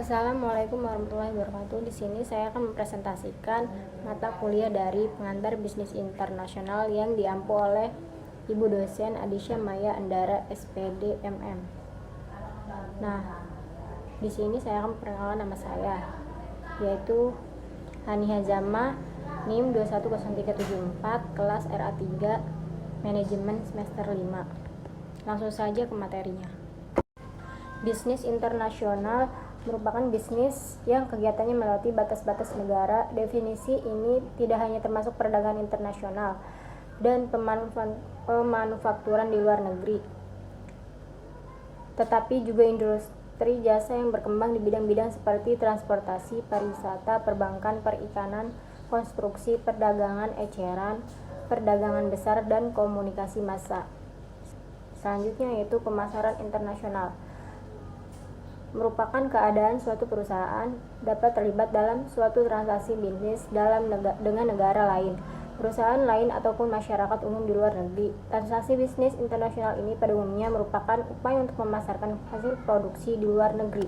Assalamualaikum warahmatullahi wabarakatuh. Di sini saya akan mempresentasikan mata kuliah dari pengantar bisnis internasional yang diampu oleh Ibu dosen Adisha Maya Andara SPD MM. Nah, di sini saya akan memperkenalkan nama saya, yaitu Hani Hazama, NIM 210374, kelas RA3, Manajemen semester 5. Langsung saja ke materinya. Bisnis internasional merupakan bisnis yang kegiatannya melewati batas-batas negara. Definisi ini tidak hanya termasuk perdagangan internasional dan pemanufakturan di luar negeri, tetapi juga industri jasa yang berkembang di bidang-bidang seperti transportasi, pariwisata, perbankan, perikanan, konstruksi, perdagangan eceran, perdagangan besar, dan komunikasi massa. Selanjutnya yaitu pemasaran internasional. Merupakan keadaan suatu perusahaan dapat terlibat dalam suatu transaksi bisnis dengan negara lain, perusahaan lain, ataupun masyarakat umum di luar negeri. Transaksi bisnis internasional ini pada umumnya merupakan upaya untuk memasarkan hasil produksi di luar negeri.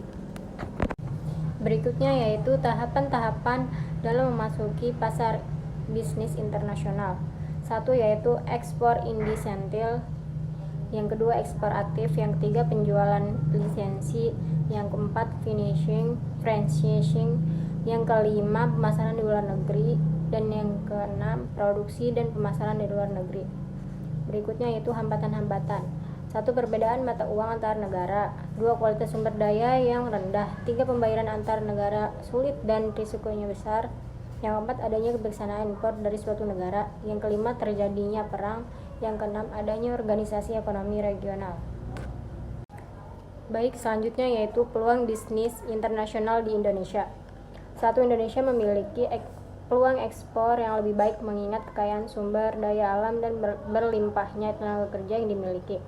Berikutnya yaitu tahapan-tahapan dalam memasuki pasar bisnis internasional. Satu yaitu ekspor insentif, yang kedua ekspor aktif, yang ketiga penjualan lisensi, yang keempat franchising, yang kelima pemasaran di luar negeri, dan yang keenam produksi dan pemasaran di luar negeri. Berikutnya yaitu hambatan-hambatan. Satu, perbedaan mata uang antar negara. Dua, kualitas sumber daya yang rendah. Tiga, pembayaran antar negara sulit dan risikonya besar. Yang keempat, adanya kebijaksanaan impor dari suatu negara. Yang kelima, terjadinya perang. Yang keenam, adanya organisasi ekonomi regional. Baik, selanjutnya yaitu peluang bisnis internasional di Indonesia. Satu, Indonesia memiliki peluang ekspor yang lebih baik mengingat kekayaan sumber daya alam dan berlimpahnya tenaga kerja yang dimiliki.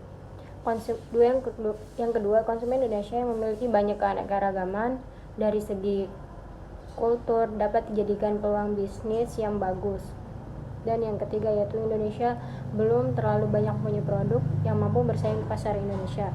Yang kedua, konsumen Indonesia yang memiliki banyak keanekaragaman dari segi kultur dapat dijadikan peluang bisnis yang bagus. Dan yang ketiga yaitu Indonesia belum terlalu banyak punya produk yang mampu bersaing di pasar Indonesia.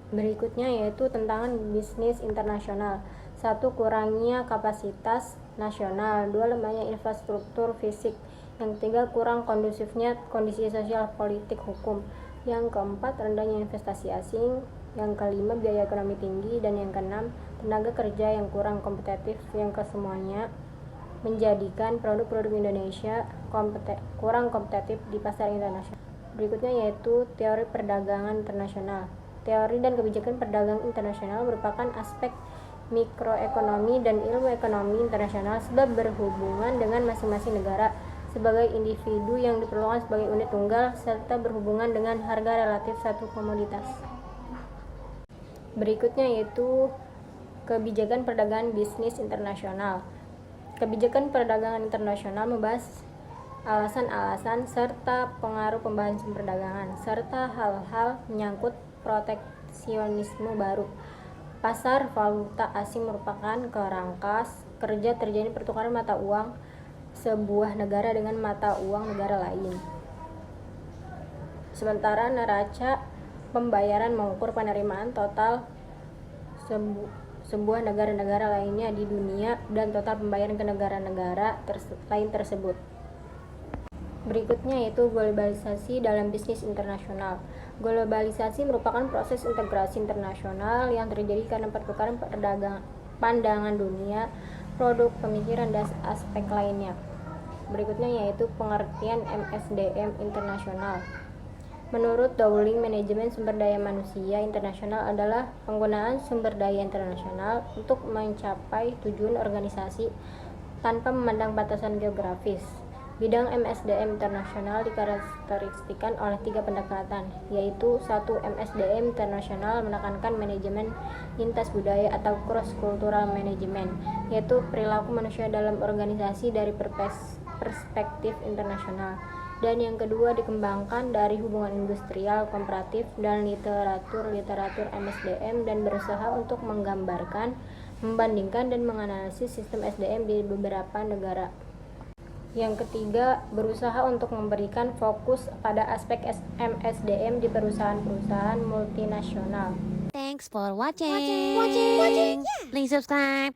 Berikutnya yaitu tantangan bisnis internasional. Satu, kurangnya kapasitas nasional. Dua, lemahnya infrastruktur fisik. Yang ketiga, kurang kondusifnya kondisi sosial, politik, hukum. Yang keempat, rendahnya investasi asing. Yang kelima, biaya ekonomi tinggi. Dan yang keenam, tenaga kerja yang kurang kompetitif. Yang kesemuanya menjadikan produk-produk Indonesia kurang kompetitif di pasar internasional. Berikutnya yaitu teori perdagangan internasional. Teori dan kebijakan perdagangan internasional merupakan aspek mikroekonomi dan ilmu ekonomi internasional sebab berhubungan dengan masing-masing negara sebagai individu yang diperlukan sebagai unit tunggal serta berhubungan dengan harga relatif satu komoditas. Berikutnya yaitu kebijakan perdagangan bisnis internasional. Kebijakan perdagangan internasional membahas alasan-alasan serta pengaruh pembahasan perdagangan serta hal-hal menyangkut proteksionisme baru. Pasar valuta asing merupakan kerangka kerja terjadi pertukaran mata uang sebuah negara dengan mata uang negara lain. Sementara neraca pembayaran mengukur penerimaan total sebuah negara-negara lainnya di dunia dan total pembayaran ke negara-negara lain tersebut. Berikutnya yaitu globalisasi dalam bisnis internasional. Globalisasi merupakan proses integrasi internasional yang terjadi karena pertukaran pandangan dunia, produk, pemikiran, dan aspek lainnya. Berikutnya yaitu pengertian MSDM internasional. Menurut Dowling, manajemen sumber daya manusia internasional adalah penggunaan sumber daya internasional untuk mencapai tujuan organisasi tanpa memandang batasan geografis. Bidang MSDM internasional dikarakteristikan oleh 3 pendekatan, yaitu 1. MSDM internasional menekankan manajemen lintas budaya atau cross-cultural management, yaitu perilaku manusia dalam organisasi dari perspektif internasional. Dan yang kedua dikembangkan dari hubungan industrial, komparatif, dan literatur MSDM dan berusaha untuk menggambarkan, membandingkan, dan menganalisis sistem SDM di beberapa negara. Yang ketiga, berusaha untuk memberikan fokus pada aspek MSDM di perusahaan-perusahaan multinasional. Thanks for watching. Please subscribe.